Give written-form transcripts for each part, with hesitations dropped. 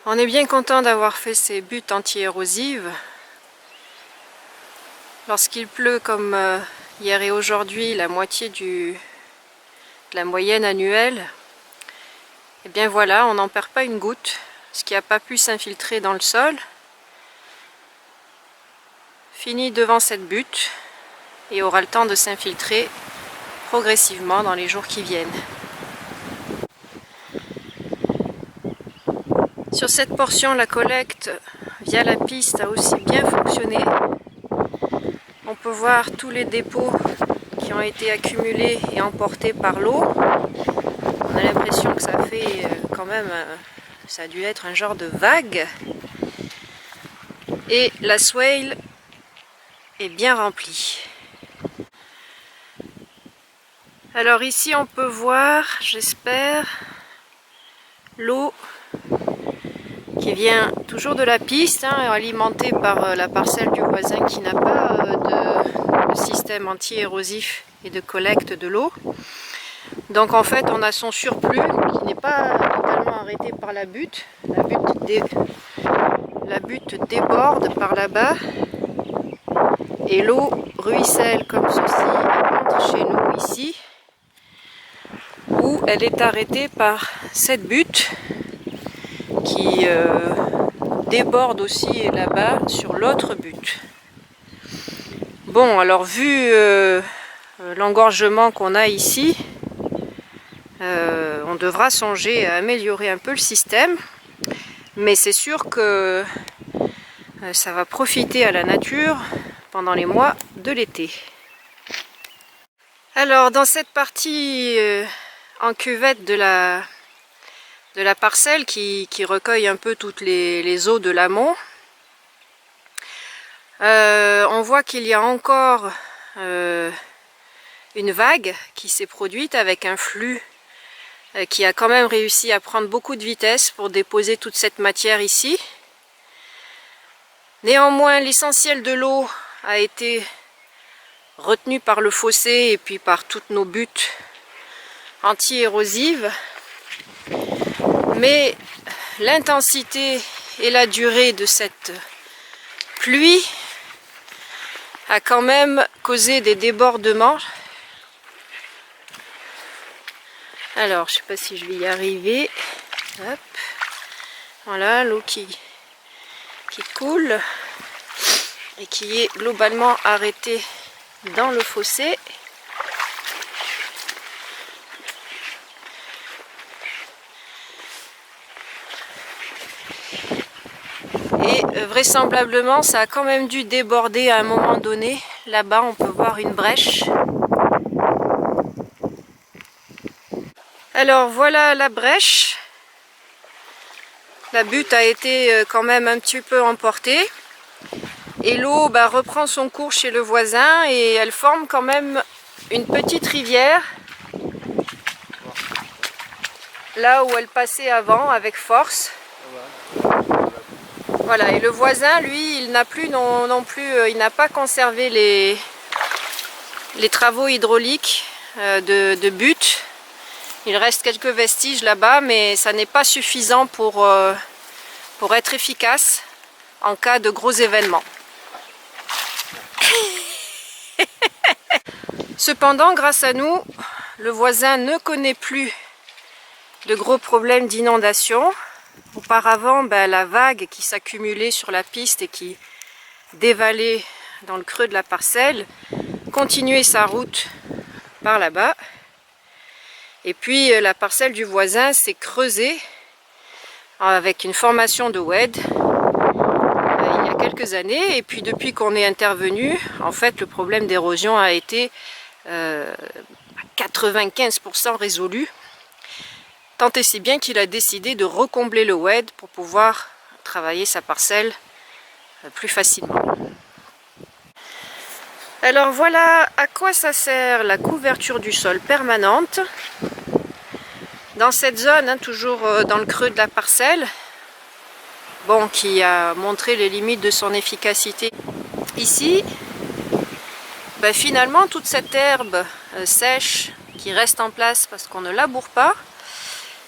On est bien content d'avoir fait ces buttes anti-érosives. Lorsqu'il pleut comme hier et aujourd'hui, la moitié de la moyenne annuelle, et bien voilà, on n'en perd pas une goutte. Ce qui n'a pas pu s'infiltrer dans le sol finit devant cette butte et aura le temps de s'infiltrer progressivement dans les jours qui viennent. Sur cette portion, la collecte via la piste a aussi bien fonctionné. On peut voir tous les dépôts qui ont été accumulés et emportés par l'eau. On a l'impression que ça fait quand même, ça a dû être un genre de vague. Et la swale est bien remplie. Alors ici on peut voir, j'espère, l'eau qui vient toujours de la piste, alimentée par la parcelle du voisin qui n'a pas de système anti-érosif et de collecte de l'eau. Donc en fait on a son surplus qui n'est pas totalement arrêté par la butte. La butte déborde par là-bas et l'eau ruisselle comme ceci et entre chez nous ici, où elle est arrêtée par cette butte qui déborde aussi là-bas sur l'autre butte. Bon, alors vu l'engorgement qu'on a ici, on devra songer à améliorer un peu le système, mais c'est sûr que ça va profiter à la nature pendant les mois de l'été. Alors dans cette partie en cuvette de la parcelle qui recueille un peu toutes les eaux de l'amont, on voit qu'il y a encore une vague qui s'est produite avec un flux qui a quand même réussi à prendre beaucoup de vitesse pour déposer toute cette matière ici. Néanmoins, l'essentiel de l'eau a été retenu par le fossé et puis par toutes nos buttes anti-érosives. Mais l'intensité et la durée de cette pluie a quand même causé des débordements. Alors, je ne sais pas si je vais y arriver. Hop. Voilà, l'eau qui coule et qui est globalement arrêtée dans le fossé. Et vraisemblablement, ça a quand même dû déborder à un moment donné. Là-bas, on peut voir une brèche. Alors voilà la brèche. La butte a été quand même un petit peu emportée. Et l'eau reprend son cours chez le voisin et elle forme quand même une petite rivière. Là où elle passait avant avec force. Voilà, et le voisin, lui, il n'a plus non plus, il n'a pas conservé les travaux hydrauliques de butte. Il reste quelques vestiges là-bas, mais ça n'est pas suffisant pour être efficace en cas de gros événements. Cependant, grâce à nous, le voisin ne connaît plus de gros problèmes d'inondation. Auparavant, la vague qui s'accumulait sur la piste et qui dévalait dans le creux de la parcelle continuait sa route par là-bas. Et puis la parcelle du voisin s'est creusée avec une formation de WED il y a quelques années. Et puis depuis qu'on est intervenu, en fait, le problème d'érosion a été à 95% résolu. Tant et si bien qu'il a décidé de recombler le WED pour pouvoir travailler sa parcelle plus facilement. Alors voilà à quoi ça sert la couverture du sol permanente. Dans cette zone, toujours dans le creux de la parcelle, qui a montré les limites de son efficacité ici, finalement toute cette herbe sèche qui reste en place parce qu'on ne laboure pas,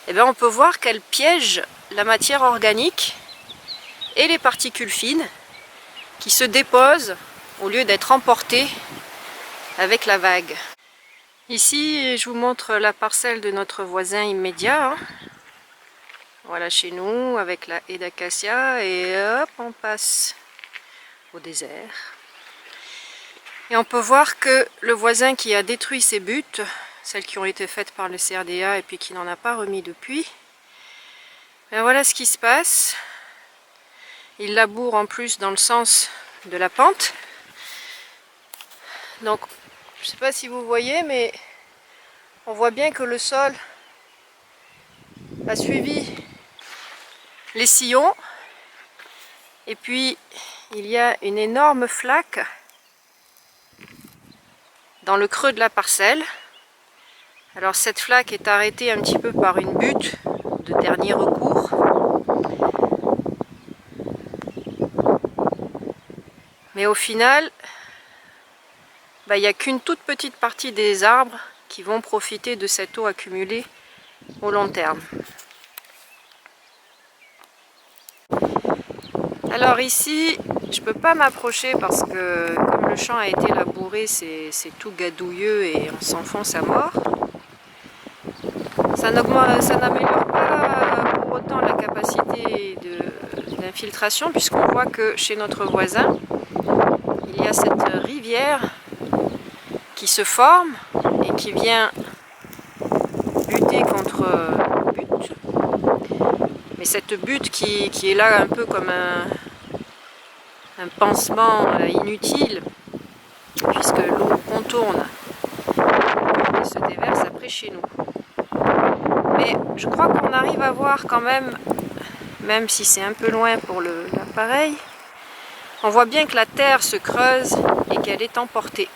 eh bien, on peut voir qu'elle piège la matière organique et les particules fines qui se déposent au lieu d'être emportées avec la vague. Ici, je vous montre la parcelle de notre voisin immédiat. Voilà chez nous avec la haie d'acacia et hop, on passe au désert. Et on peut voir que le voisin qui a détruit ces buttes, celles qui ont été faites par le CRDA et puis qui n'en a pas remis depuis, ben voilà ce qui se passe. Il laboure en plus dans le sens de la pente. Donc, je ne sais pas si vous voyez, mais on voit bien que le sol a suivi les sillons. Et puis, il y a une énorme flaque dans le creux de la parcelle. Alors cette flaque est arrêtée un petit peu par une butte de dernier recours. Mais au final, il n'y a qu'une toute petite partie des arbres qui vont profiter de cette eau accumulée au long terme. Alors ici, je ne peux pas m'approcher parce que comme le champ a été labouré, c'est tout gadouilleux et on s'enfonce à mort. Ça n'améliore pas pour autant la capacité d'infiltration puisqu'on voit que chez notre voisin, il y a cette rivière qui se forme et qui vient buter contre butte. Mais cette butte qui est là un peu comme un pansement inutile, puisque l'eau contourne et se déverse après chez nous. Mais je crois qu'on arrive à voir quand même si c'est un peu loin pour l'appareil, on voit bien que la terre se creuse et qu'elle est emportée.